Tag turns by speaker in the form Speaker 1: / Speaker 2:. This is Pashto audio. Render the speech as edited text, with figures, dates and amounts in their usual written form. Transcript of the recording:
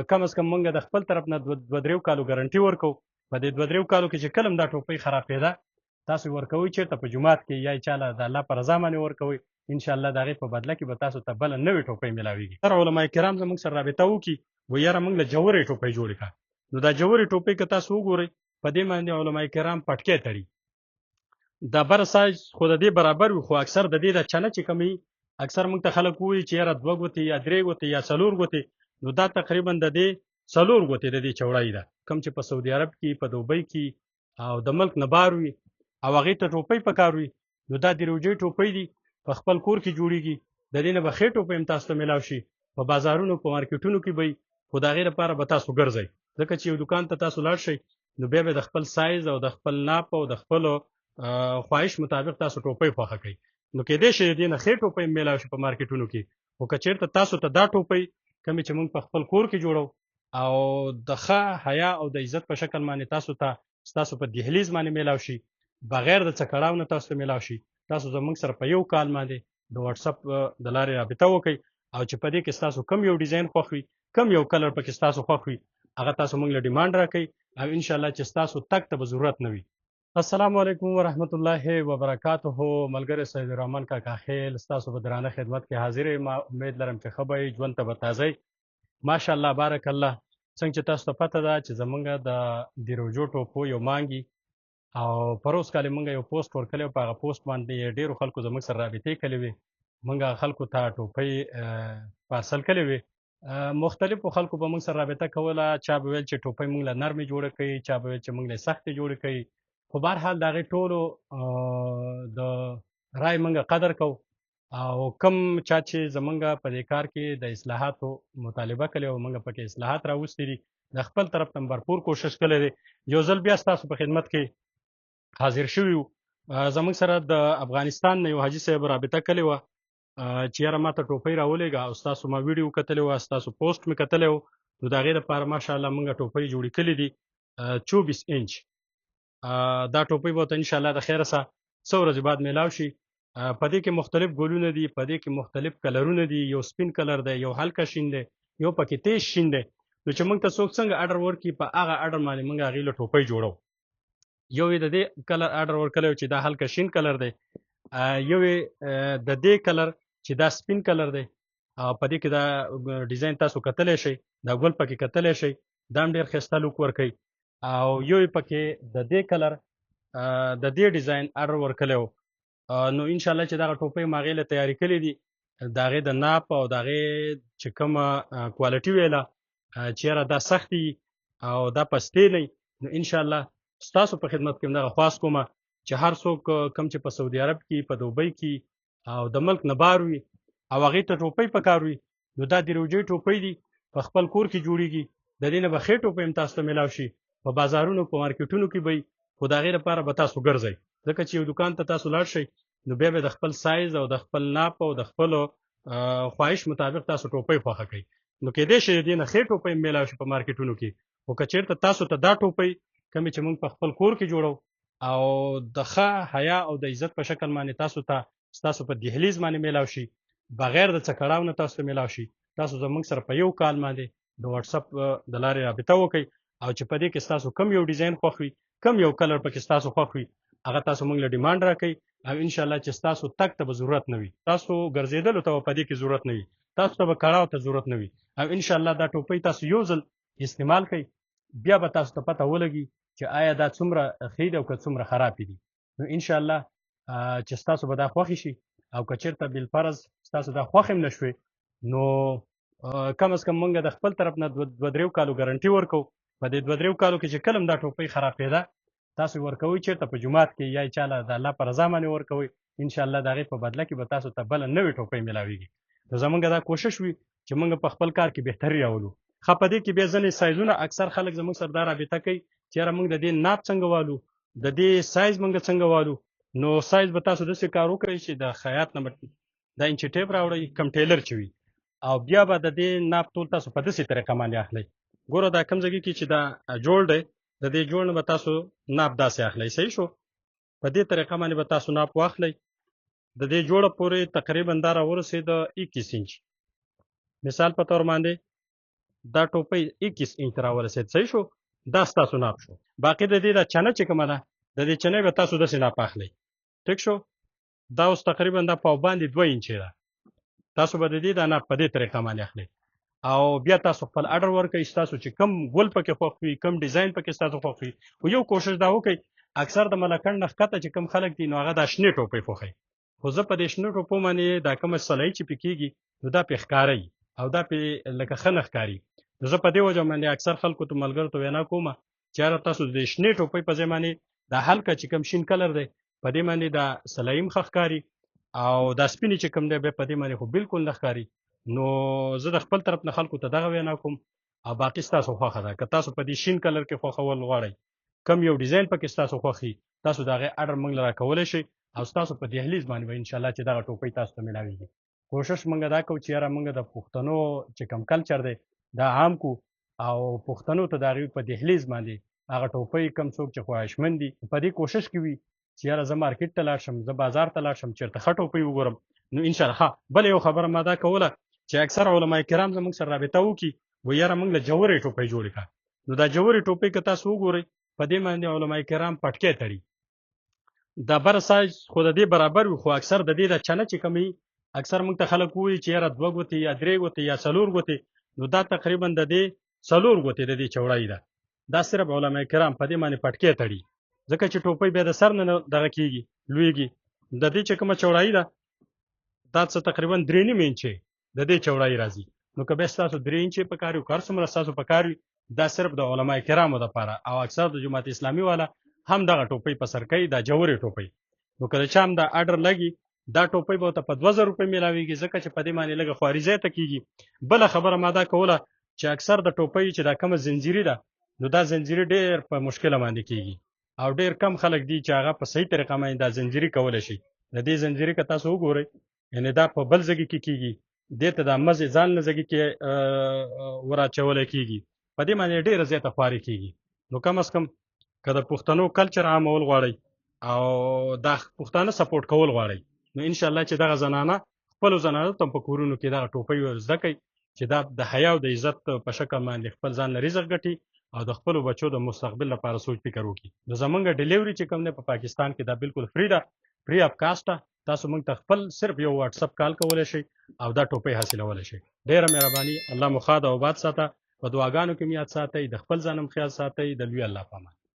Speaker 1: کم از کم مونږ د خپل طرف نه دوه دریو کالو ګارنټي ورکو. په دې دوه دریو کالو کې چې کله هم دا ټوپۍ خرابېده تاسو ورکوئ چېرته په جومات کې یا چاله د الله په رضا باندې ورکوئ، انشاءالله د هغې په بدله کې به تاسو ته بله نوې ټوپۍ میلاویږي. هر علما کرام زموږ سره رابطه وکړي و یاره موږ له جوړې ټوپۍ جوړې کړه. نو دا جوړې ټوپۍ که تاسو وګورئ په دې باندې علما کرام پټکې تړي. دا بر سایز خو د دې برابر وي، خو اکثر د دې د چنه چې کوم وي اکثر موږ ته خلک ووایي چې یاره 2 ګوتې یا 3 ګوتې یا 4 ګوتې، نو دا تقریبا د دې 4 ګوتې د دې چوړای ده، کوم چې په سعودي عرب کې په دوبۍ کې او د ملک نه بار وي او هغې ته ټوپۍ پکار وي. نو دا د روجۍ ټوپۍ دي، په خپل کور کې جوړیږي. د دې نه به ښې ټوپۍ هم تاسو ته میلاو شي، په بازارونو په مارکیټونو کې به خو د هغې لپاره به تاسو ګرځئ، ځکه چې یو دکان ته تاسو لاړ شئ نو بیا به د خپل سایز او د خپل ناپ او د خپلو خواهش مطابق تاسو ټوپۍ خوښه کوئ. نو کېدای شي د دې نه ښې ټوپۍ هم میلاو شي په مارکیټونو کې. خو که چېرته تاسو ته دا ټوپۍ کومې چې موږ په خپل کور کې جوړو او د ښه حیا او د عزت په شکل باندې ستاسو په دهلیز باندې میلاو شي، بغیر د څه کړاو نه تاسو ته میلاو شي، تاسو زموږ سره په یو کال باندې د واتساپ د لارې رابطه وکړئ او چې په دې کې ستاسو کم یو ډیزاین خوښ وي، کم یو کلر پکې ستاسو خوښ وي، هغه تاسو موږ له ډیمانډ راکئ او انشاءالله چې ستاسو تګ ته به ضرورت نه وي. السلام علیکم ورحمت الله وبرکاته. ملګری سید الرحمن کاکا خیل ستاسو په درانه خدمت کې حاضر یم. امید لرم چې ښه به یې، ژوند ته به تازه یې. ماشاءالله بارک الله. څنګه چې تاسو ته پته ده چې زمونږ د روجو ټوپو یو مانګي او پروس کال مونږ یو پوسټ ورکړی او په هغه پوسټ باندې ډېرو خلکو زموږ سره رابطې کړې وې. مونږ خلکو ته ټوپۍ پارسل کړې وې. مختلفو خلکو به مونږ سره رابطه کوله، چا به ویل چې ټوپۍ مونږ له نرمې جوړه کړئ، چا به ویل چې مونږ له سختې جوړې کړئ. خو بهرحال د هغې ټولو د رای مونږ قدر کوو او کم چا چې زمونږ په دې کار کې د اصلاحاتو مطالبه کړې او مونږ پکې اصلاحات راوستي دي، د خپل طرف نه بھرپور کوشش کړی دی. یو ځل بیا ستاسو په خدمت کې حاضر شوي وو. زموږ سره د افغانستان نه یو حاجي صاحب رابطه کړې وه چې یاره ما ته ټوپۍ راولېږه او ستاسو ما ویډیو کتلی وه، ستاسو پوسټ مې کتلی و، نو د هغې لپاره ماشاءالله مونږ ټوپۍ جوړې کړي دي 24 انچ. دا ټوپۍ به ورته انشاءالله د خیره سه څه ورځې بعد میلاو شي. په دې کې مختلف ګلونه دي، په دې کې مختلف کلرونه دي، یو سپین کلر دی، یو هلکه شین دی، یو پکې تیز شین دی. نو چې موږ ته څوک څنګه اډر ورکړي په هغه اډر باندې موږ هغې له ټوپۍ جوړو. یو یې د دې کلر اډر ورکړی چې دا هلکه شین کلر دی، یو یې د دې کلر چې دا سپین کلر دی او په دې کې دا ډیزاین تاسو کتلی شئ، دا ګل پکې کتلی شئ، دا هم ډېر ښایسته لوک ورکوي. او یو یې پکې د دې کلر د دې ډیزاین اډر ورکړی و. نو انشاءالله چې دغه ټوپۍ ما هغې له تیارې کړي دي، د هغې د ناپ او د هغې چې کومه کوالټي ویله چې یاره دا سخت دي او دا پستې نه، نو انشاءالله ستاسو په خدمت کې دغه خواست کومه چې هر څوک کوم چې په سعودي عرب کې، په دوبۍ کې او د ملک نه بار وي او هغې ته ټوپۍ پکار وي، نو دا د روجۍ ټوپۍ دي، په خپل کور کې جوړیږي. د دې نه به ښې ټوپۍ هم تاسو ته میلاو شي، په بازارونو په مارکیټونو کې به خو د هغې لپاره به تاسو ګرځئ، ځکه چې یو دکان ته تاسو لاړ شئ نو بیا به د خپل سایز او د خپل ناپ او د خپلو خواهش مطابق تاسو ټوپۍ خوښه کوئ. نو کېدای شي د دې نه ښې ټوپۍ هم میلاو شي په مارکیټونو کې. خو که چېرته تاسو ته دا ټوپۍ کومې چې موږ په خپل کور کې جوړو او د ښه حیا او د عزت په شکل باندې ستاسو په دهلیز باندې میلاو شي، بغیر د څه کړاو نه تاسو ته میلاو شي، تاسو زموږ سره په یو کال باندې د واتساپ د لارې رابطه وکړئ او چې په دې کې ستاسو کم یو ډیزاین خوښ وي، کم یو کلر پکې ستاسو خوښ وي، هغه تاسو موږ له ډیمانډ راکئ او انشاءالله چې ستاسو تګ ته به ضرورت نه وي، تاسو ګرځېدلو ته به په دې کې ضرورت نه وي، تاسو ته به کړاو ته ضرورت نه وي. او انشاءالله دا ټوپۍ تاسو یو ځل استعمال کړئ، بیا به تاسو ته پته ولګي چې آیا دا څومره ښې دي او که څومره خرابې دي. نو انشاءالله چې ستاسو به دا خوښې شي او که چېرته بالفرض ستاسو دا خوښ هم نه شوې، نو کم از کم مونږ د خپل طرف نه دوه دریو کالو ګارنټي ورکو. په دې دوه دریو کالو کې چې کله هم دا ټوپۍ خرابېده تاسو ورکوئ چېرته په جومات کې یا چاله د الله په رضا باندې ورکوئ، انشاءالله د هغې په بدله کې به تاسو ته بله نوې ټوپۍ میلاویږي. نو زمونږ دا کوشش وي چې مونږ په خپل کار کې بهتري راولو. ښه په دې کې بیا ځینې سایزونه اکثر خلک زموږ سره دا رابطه کوي چې یاره مونږ د دې ناپ څنګه والو، د دې سایز مونږ څنګه والو. نو سایز به تاسو داسې کار وکړئ چې د خیاط نه دا انچي ټیپ راوړئ، کم ټیلر چې وي، او بیا به د دې ناپ ټول تاسو په داسې طریقه باندې اخلئ. ګوره دا کوم ځای کې چې دا جوړ دی، د دې جوړ نه به تاسو ناپ داسې اخلئ. صحیح شو؟ په دې طریقه باندې به تاسو ناپ واخلئ. د دې جوړه پورې تقریبا دا راورسېده 21 انچ. مثال په طور باندې دا ټوپۍ 21 انچ ته راورسېد. صحیح شو؟ دا ستاسو ناپ شو. باقي د دې دا چنه چې کومه ده د دې چنې به تاسو داسې ناپ اخلئ. ټیک شو؟ دا اوس تقریبا دا په باندې 2 انچې ده. تاسو به د دې دا ناپ په دې طریقه باندې اخلئ او بیا تاسو خپل اډر ورکړئ. ستاسو چې کم ګل پکې خوښ وي، کم ډیزاین پکې ستاسو خوښ وي. خو یو کوشش دا وکړئ، اکثر د ملکنډ نه ښکته چې کم خلک دي نو هغه دا شنې ټوپۍ خوښوي. خو زه په دې شنو ټوپو باندې دا کومه سلایي چې پې کېږي نو دا پې ښکارئ او دا پې لکه ښه نه ښکاري. نو زه په دې وجه باندې اکثر خلکو ته ملګرو ته وینا کوم چې یاره تاسو د شنې ټوپۍ په ځای باندې دا هلکه چې کوم شین کلر دی په دې باندې دا سلایي هم ښه ښکاري او دا سپینې چې کوم دی بیا په دې باندې خو بالکل نه ښکاري. نو زه د خپل طرف نه خلکو ته دغه وینا کوم او باقي ستاسو خوښه ده. که تاسو په دې شین کلر کې خوښول غواړئ، کم یو ډیزاین پکې ستاسو خوښ وي، تاسو د هغې اډر موږ له راکولی شئ او ستاسو په دهلیز باندې به انشاءالله چې دغه ټوپۍ تاسو ته میلاویږي. کوشش موږ دا کوو چې یاره موږ د پښتنو چې کوم کلچر دی دا عام کو او پښتنو ته د هغوی په دهلیز باندې هغه ټوپۍ کم څوک چې خواهشمند دي په دې کوشش کې وي چې یاره زه مارکیټ ته لاړ شم، زه بازار ته لاړ شم، چېرته ښه ټوپۍ وګورم. نو انشاءالله ښه بله یو خبره ما دا کوله چې اکثر علما کرام زموږ سره رابطه وکړي وایي یاره موږ له جوړې ټوپۍ جوړې کړه. نو دا جوړې ټوپۍ که تاسو وګورئ په دې باندې علما کرام پټکې تړي. دا بر سایز خو د دې برابر وي خو اکثر د دې د چنه چې کوم وي اکثر موږ ته خلک وایي چې یاره 2 ګوتې یا 3 ګوتې یا 4 ګوتې. نو دا تقریبا د دې 4 ګوتې د دې چوړایي ده. دا صرف علما کرام په دې باندې پټکې تړي ځکه چې ټوپۍ بیا د سر نه دغه کېږي لویږي. د دې چې کومه چوړایي ده دا څه تقریبا 3.5 انچې د دې چوړایي راځي. نو که بیا ستاسو 3 انچې په کار وي که هر څومره ستاسو په کار وي دا صرف د علما کرامو دپاره او اکثر د جماعت اسلامي والا هم دغه ټوپۍ په سر کوي دا جوړې ټوپۍ. نو که د چا هم دا اډر لګي دا ټوپۍ به ورته په 2000 روپۍ میلاویږي ځکه چې په دې باندې لږه خواري زیاته کېږي. بله خبره ما دا کوله چې اکثر د ټوپۍ چې دا کومه زنجیري ده نو دا زنجیري ډېر په مشکله باندې کېږي او ډېر کم خلک دي چې هغه په صحیح طریقه باندې دا زنجیري کولی شي. د دې زنجیري که تاسو وګورئ یعنې دا په بل ځګي کې کېږي، دې ته دا مزې ځان له ځګي کې وراچولی کېږي، په دې باندې ډېره زیاته خواري کېږي. نو کم از کم که د پښتنو کلچر عامول غواړئ او دا پښتانه سپورټ کول غواړئ نو انشاءالله چې دغه زنانه خپلو زنانو ته په کورونو کې دغه ټوپۍ ور زده کوي چې دا د حیا او د عزت په شکل باندې خپل ځان له رزق ګټي او د خپلو بچو د مستقبل لپاره سوچ فکر وکړي. نو زمونږ ډیلیوري چې کوم دی په پاکستان کې دا بالکل فری ده، فری اف کاسټ ده. تاسو موږ ته خپل صرف یو واتساپ کال کولی شئ او دا ټوپۍ حاصلولی شئ. ډېره مهرباني. الله مو ښاد او آباد ساته. په دعاګانو کې مې یاد ساتئ. د خپل ځان هم خیال ساتئ. د لوی الله په امان.